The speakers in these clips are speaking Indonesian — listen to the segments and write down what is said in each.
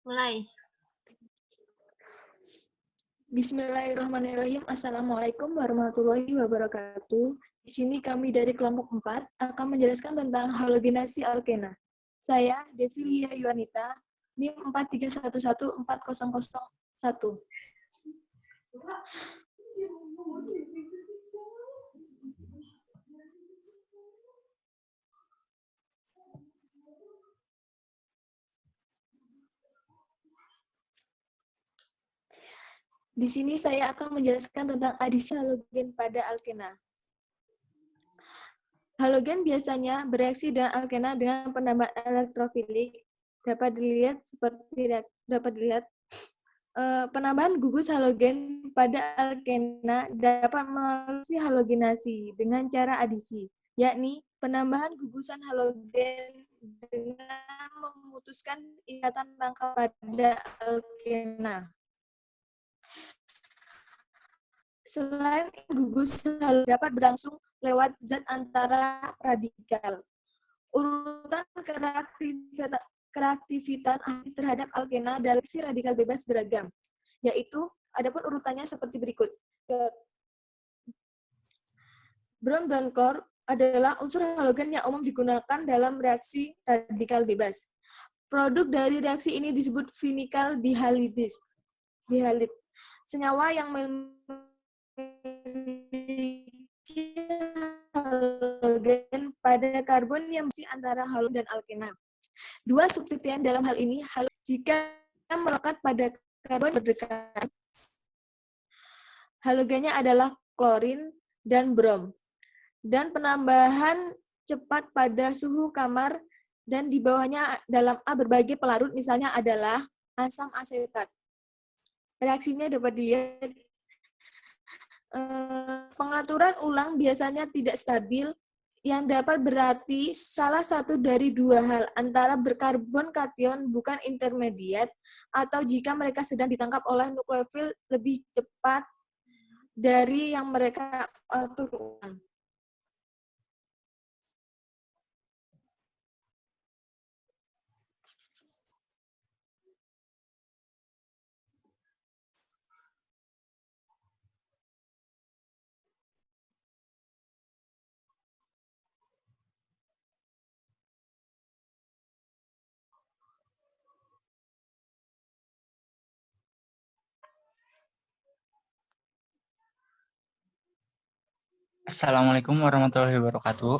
Mulai. Bismillahirrahmanirrahim. Assalamualaikum warahmatullahi wabarakatuh. Di sini kami dari kelompok 4 akan menjelaskan tentang halogenasi alkena. Saya Devilia Yuanita, NIM 4311401. Di sini saya akan menjelaskan tentang adisi halogen pada alkena. Halogen biasanya bereaksi dengan alkena dengan penambahan elektrofilik. Penambahan gugus halogen pada alkena dapat melalui halogenasi dengan cara adisi, yakni penambahan gugusan halogen dengan memutuskan ikatan rangka pada alkena. Selain gugus halogen dapat berlangsung lewat zat antara radikal. Urutan kereaktivitasan terhadap alkena dalam reaksi radikal bebas beragam, yaitu adapun urutannya seperti berikut. Brom dan klor adalah unsur halogen yang umum digunakan dalam reaksi radikal bebas. Produk dari reaksi ini disebut vinyl dihalid. Senyawa yang memiliki halogen pada karbon yang bersih antara halogen dan alkena. Dua substituen dalam hal ini jika melekat pada karbon berdekatan. Halogennya adalah klorin dan brom. Dan penambahan cepat pada suhu kamar dan di bawahnya dalam A berbagai pelarut misalnya adalah asam asetat. Reaksinya dapat dilihat. Pengaturan ulang biasanya tidak stabil, yang dapat berarti salah satu dari dua hal, antara berkarbon kation bukan intermediat, atau jika mereka sedang ditangkap oleh nukleofil lebih cepat dari yang mereka atur ulang. Assalamualaikum warahmatullahi wabarakatuh.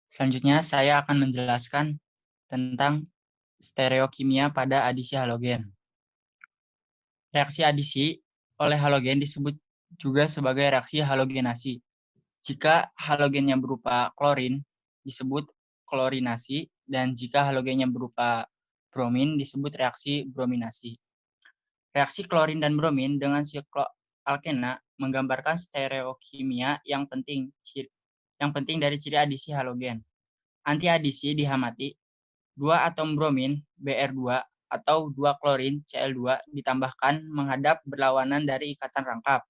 Selanjutnya saya akan menjelaskan tentang stereokimia pada adisi halogen. Reaksi adisi oleh halogen disebut juga sebagai reaksi halogenasi. Jika halogennya berupa klorin disebut klorinasi, dan jika halogennya berupa bromin disebut reaksi brominasi. Reaksi klorin dan bromin dengan sikloalkena menggambarkan stereokimia yang penting dari ciri adisi halogen. Anti-adisi dihamati 2 atom bromin Br2 atau 2 klorin Cl2 ditambahkan menghadap berlawanan dari ikatan rangkap.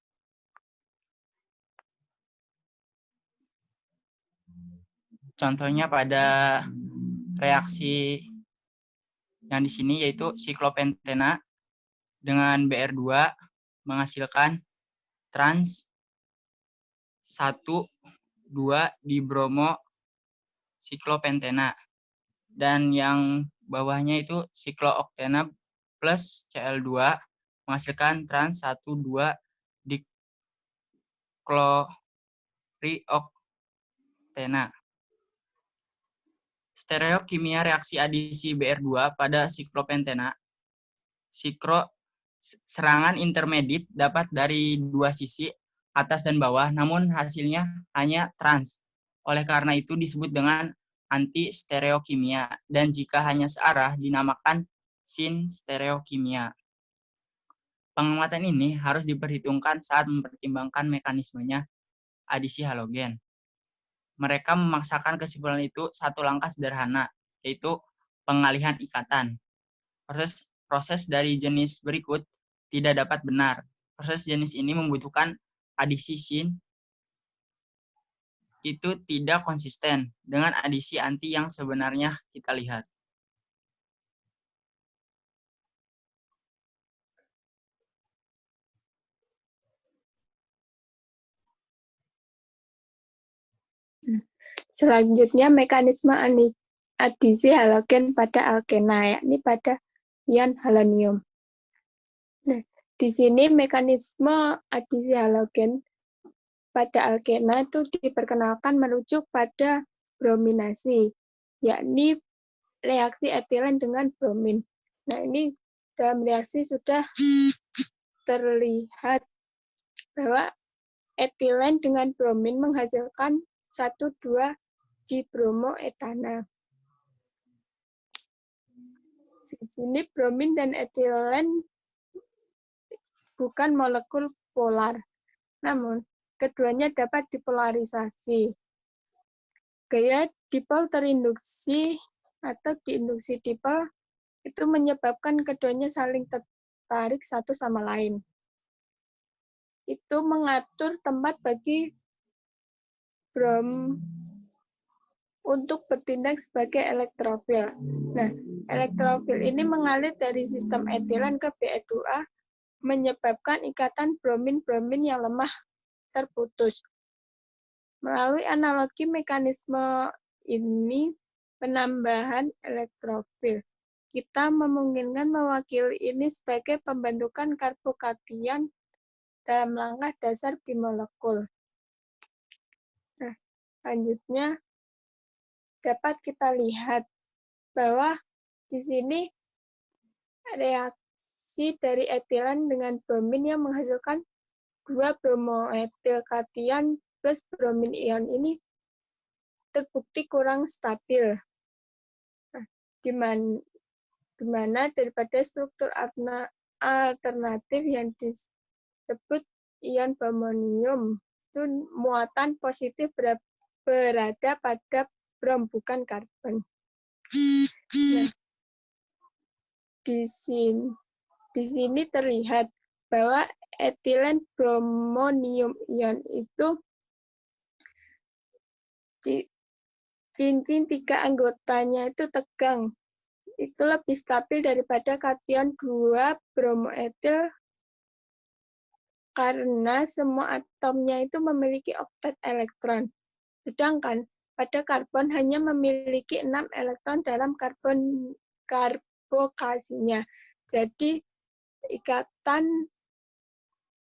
Contohnya pada reaksi yang di sini yaitu siklopentena dengan Br2 menghasilkan trans 1,2 dibromo siklopentena, dan yang bawahnya itu siklooktena plus Cl2 menghasilkan trans 1,2 diklorioktena. Stereokimia reaksi adisi Br2 pada siklopentena. Serangan intermediate dapat dari dua sisi, atas dan bawah, namun hasilnya hanya trans. Oleh karena itu disebut dengan anti-stereokimia, dan jika hanya searah dinamakan sin-stereokimia. Pengamatan ini harus diperhitungkan saat mempertimbangkan mekanismenya adisi halogen. Mereka memaksakan kesimpulan itu satu langkah sederhana, yaitu pengalihan ikatan. Proses dari jenis berikut tidak dapat benar. Proses jenis ini membutuhkan adisi sin itu tidak konsisten dengan adisi anti yang sebenarnya kita lihat. Selanjutnya mekanisme adisi halogen pada alkena, yakni pada ion halonium. Nah, di sini mekanisme adisi halogen pada alkena itu diperkenalkan merujuk pada brominasi, yakni reaksi etilen dengan bromin. Nah, ini dalam reaksi sudah terlihat bahwa etilen dengan bromin menghasilkan 1,2 dibromoetana. Di sini bromin dan etilen bukan molekul polar, namun keduanya dapat dipolarisasi. Gaya dipol terinduksi atau diinduksi dipol itu menyebabkan keduanya saling tertarik satu sama lain. Itu mengatur tempat bagi brom untuk bertindak sebagai elektrofil. Nah, elektrofil ini mengalir dari sistem etilen ke Be2A, menyebabkan ikatan bromin-bromin yang lemah terputus. Melalui analogi mekanisme ini, penambahan elektrofil, kita memungkinkan mewakili ini sebagai pembentukan karbokation dalam langkah dasar bimolekul. Nah, selanjutnya dapat kita lihat bahwa di sini reaksi dari etilen dengan bromin yang menghasilkan 2 bromoetil kation plus bromin ion ini terbukti kurang stabil. Nah, di mana daripada struktur alternatif yang disebut ion bromonium itu muatan positif berada pada brom bukan karbon. Nah, di sini terlihat bahwa etilen bromonium ion itu cincin 3 anggotanya itu tegang. Itu lebih stabil daripada kation 2 bromoetil karena semua atomnya itu memiliki oktet elektron. Sedangkan pada karbon hanya memiliki 6 elektron dalam karbokasinya. Jadi ikatan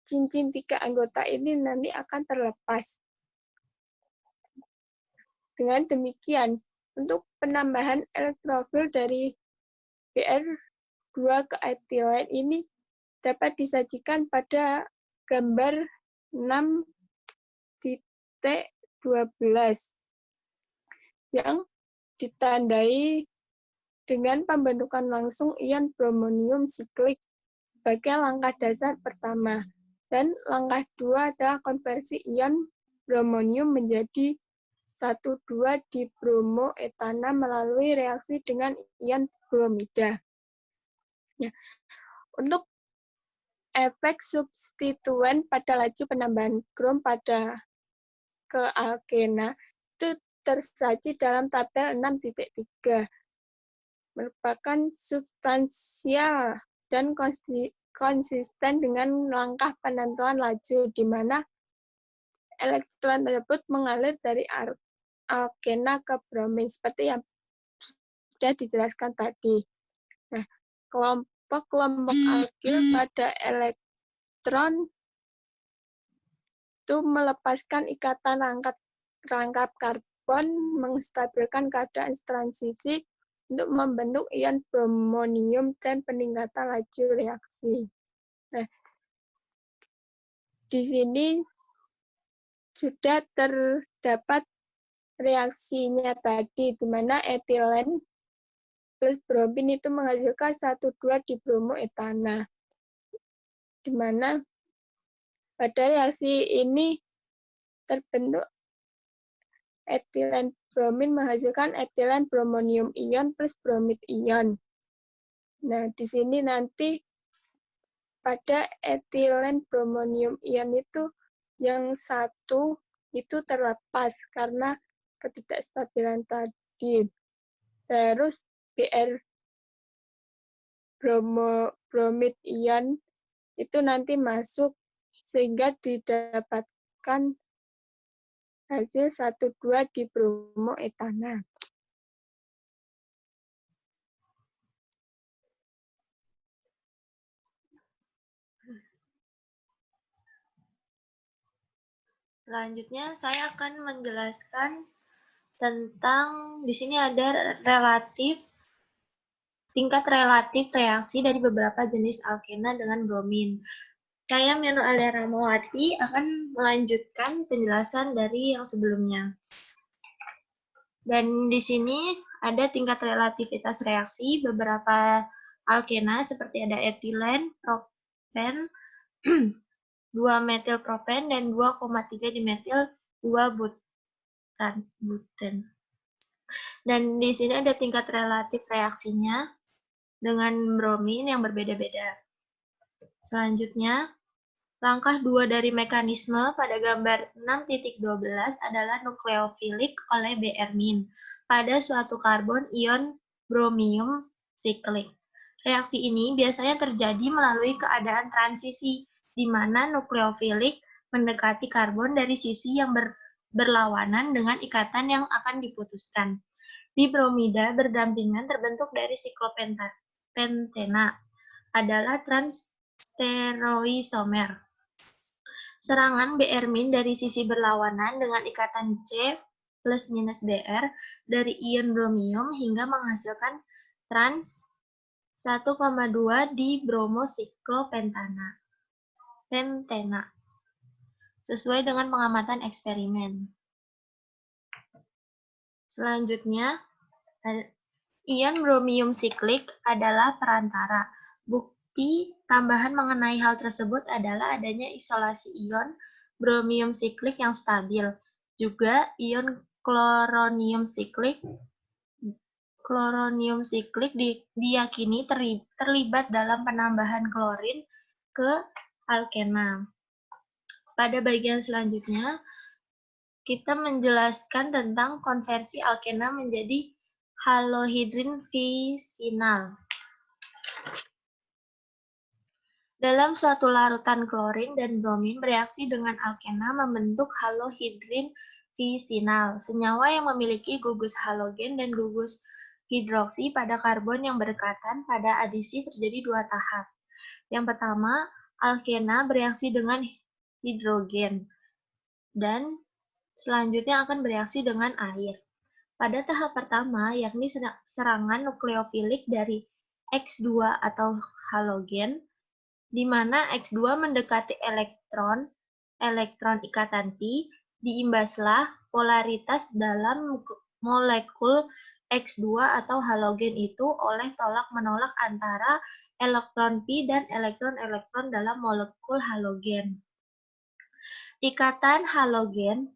cincin 3 anggota ini nanti akan terlepas. Dengan demikian, untuk penambahan elektrofil dari Br2 ke etilen ini dapat disajikan pada gambar 6.12 yang ditandai dengan pembentukan langsung ion bromonium siklik sebagai langkah dasar pertama. Dan langkah 2 adalah konversi ion bromonium menjadi 1,2 dibromoetana melalui reaksi dengan ion bromida. Ya. Untuk efek substituen pada laju penambahan krom pada ke alkena itu tersaji dalam tabel 6.3. Merupakan substansial dan konsisten dengan langkah penentuan laju, di mana elektron tersebut mengalir dari alkena ke bromin, seperti yang sudah dijelaskan tadi. Nah, kelompok alkil pada elektron itu melepaskan ikatan rangkap karbon, menstabilkan keadaan transisi untuk membentuk ion bromonium dan peningkatan laju reaksi. Nah, di sini sudah terdapat reaksinya tadi, di mana etilen plus bromin itu menghasilkan 1,2 dibromoetana, di mana pada reaksi ini terbentuk etilen bromin menghasilkan etilen bromonium ion plus bromid ion. Nah, di sini nanti pada etilen bromonium ion itu yang satu itu terlepas karena ketidakstabilan tadi. Terus Br bromid ion itu nanti masuk sehingga didapatkan hasil 1,2 dibromoetana. Selanjutnya saya akan menjelaskan tentang di sini ada tingkat relatif reaksi dari beberapa jenis alkena dengan bromin. Saya Mianur Alia Ramawati akan melanjutkan penjelasan dari yang sebelumnya. Dan di sini ada tingkat relativitas reaksi beberapa alkena seperti ada etilen, propen, 2-metilpropen, dan 2,3 dimetil 2-buten. Dan di sini ada tingkat relatif reaksinya dengan bromin yang berbeda-beda. Selanjutnya, langkah 2 dari mekanisme pada gambar 6.12 adalah nukleofilik oleh Br- pada suatu karbon ion bromium siklik. Reaksi ini biasanya terjadi melalui keadaan transisi, di mana nukleofilik mendekati karbon dari sisi yang berlawanan dengan ikatan yang akan diputuskan. Dibromida berdampingan terbentuk dari siklopentena adalah transstereoisomer. Serangan Br- dari sisi berlawanan dengan ikatan C plus minus Br dari ion bromium hingga menghasilkan trans 1,2 di bromosiklopentena sesuai dengan pengamatan eksperimen. Selanjutnya, ion bromium siklik adalah perantara. Bukti tambahan mengenai hal tersebut adalah adanya isolasi ion bromium siklik yang stabil. Juga ion kloronium siklik diyakini terlibat dalam penambahan klorin ke alkena. Pada bagian selanjutnya, kita menjelaskan tentang konversi alkena menjadi halohidrin visinal. Dalam suatu larutan klorin dan bromin bereaksi dengan alkena membentuk halohidrin visinal, senyawa yang memiliki gugus halogen dan gugus hidroksi pada karbon yang berdekatan. Pada adisi terjadi 2 tahap. Yang pertama, alkena bereaksi dengan hidrogen dan selanjutnya akan bereaksi dengan air. Pada tahap pertama, yakni serangan nukleofilik dari X2 atau halogen, di mana X2 mendekati elektron ikatan pi, diimbaslah polaritas dalam molekul X2 atau halogen itu oleh tolak-menolak antara elektron pi dan elektron-elektron dalam molekul halogen. Ikatan halogen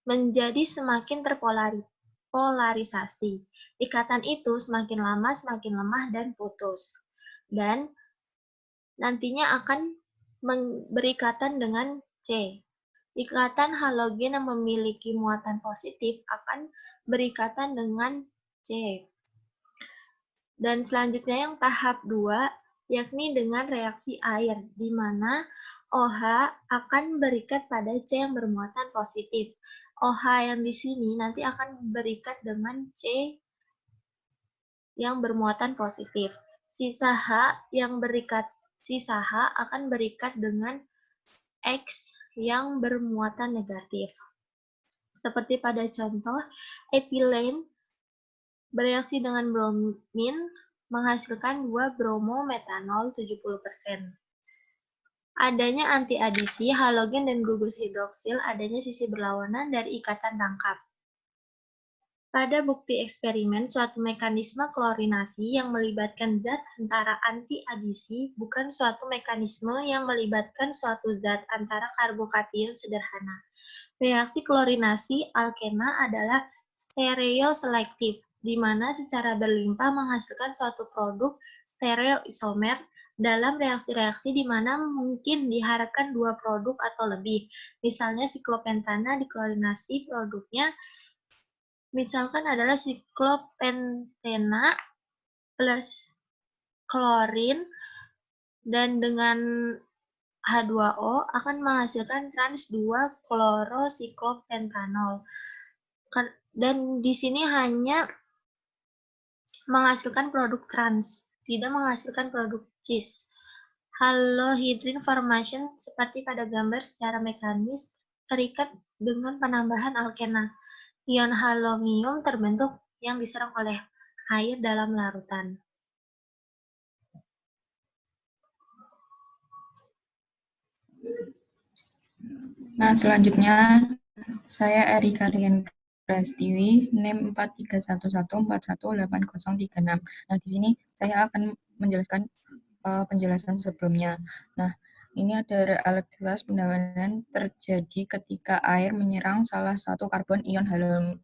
menjadi semakin terpolarisasi. Ikatan itu semakin lama semakin lemah dan putus. Dan nantinya akan berikatan dengan C. Ikatan halogen yang memiliki muatan positif akan berikatan dengan C. Dan selanjutnya yang tahap 2, yakni dengan reaksi air, di mana OH akan berikat pada C yang bermuatan positif. OH yang di sini nanti akan berikat dengan C yang bermuatan positif. Sisa H akan berikat dengan X yang bermuatan negatif. Seperti pada contoh, etilen bereaksi dengan bromin menghasilkan 2 bromometanol 70%. Adanya antiadisi, halogen dan gugus hidroksil, adanya sisi berlawanan dari ikatan tangkap. Pada bukti eksperimen, suatu mekanisme klorinasi yang melibatkan zat antara anti-adisi bukan suatu mekanisme yang melibatkan suatu zat antara karbokation sederhana. Reaksi klorinasi alkena adalah stereoselektif, di mana secara berlimpah menghasilkan suatu produk stereoisomer dalam reaksi-reaksi di mana mungkin diharapkan 2 produk atau lebih. Misalnya siklopentana diklorinasi, produknya misalkan adalah siklopentena plus klorin, dan dengan H2O akan menghasilkan trans 2-chlorosiklopentanol. Dan di sini hanya menghasilkan produk trans, tidak menghasilkan produk cis. Halohidrin formation seperti pada gambar secara mekanis terikat dengan penambahan alkena. Ion halomium terbentuk yang diserang oleh air dalam larutan. Nah, selanjutnya saya Erika Rian Prastiwi, NIM 4311418036. Nah, di sini saya akan menjelaskan penjelasan sebelumnya. Nah, ini ada reaktivitas pendawanan terjadi ketika air menyerang salah satu karbon ion halomium.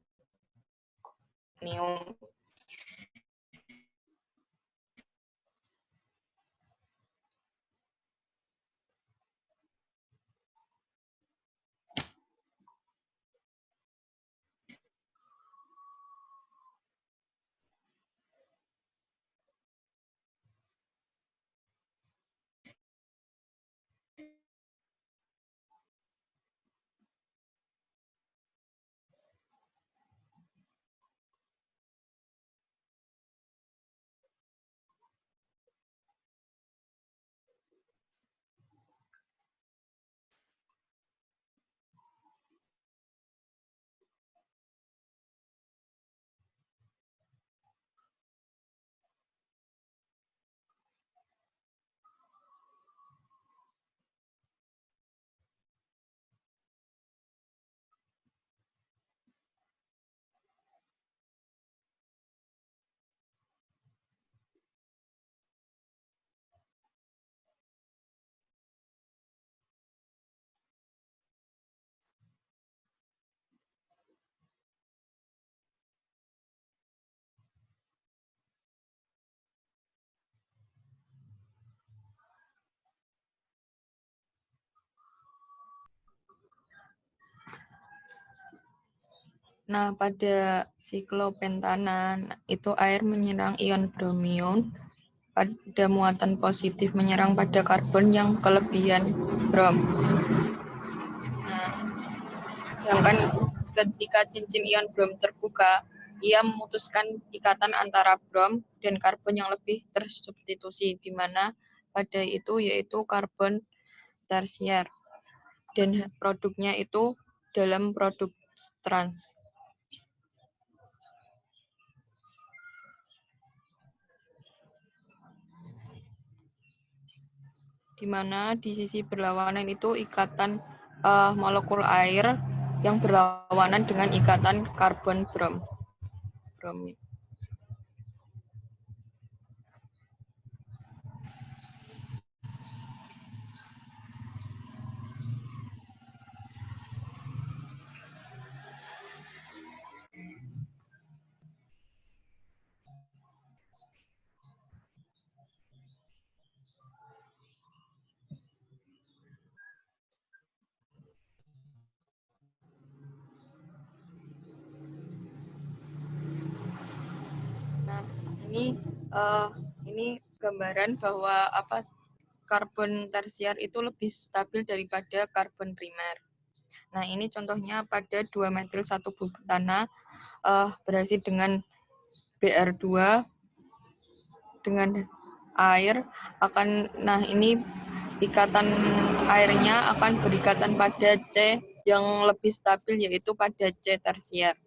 Nah, pada siklopentana itu air menyerang ion bromium, pada muatan positif menyerang pada karbon yang kelebihan brom. Nah, sedangkan ketika cincin ion brom terbuka, ia memutuskan ikatan antara brom dan karbon yang lebih tersubstitusi, di mana pada itu yaitu karbon tersier, dan produknya itu dalam produk trans. Di mana di sisi berlawanan itu ikatan molekul air yang berlawanan dengan ikatan karbon bromid. Nah, ini gambaran bahwa karbon tersier itu lebih stabil daripada karbon primer. Nah, ini contohnya pada 2-metil-1-butana berhasil dengan Br2 dengan air nah ini ikatan airnya akan berikatan pada C yang lebih stabil, yaitu pada C tersier.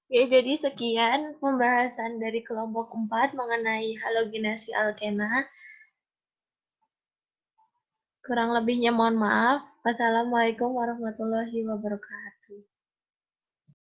Ya, jadi sekian pembahasan dari kelompok 4 mengenai halogenasi alkena. Kurang lebihnya mohon maaf. Wassalamualaikum warahmatullahi wabarakatuh.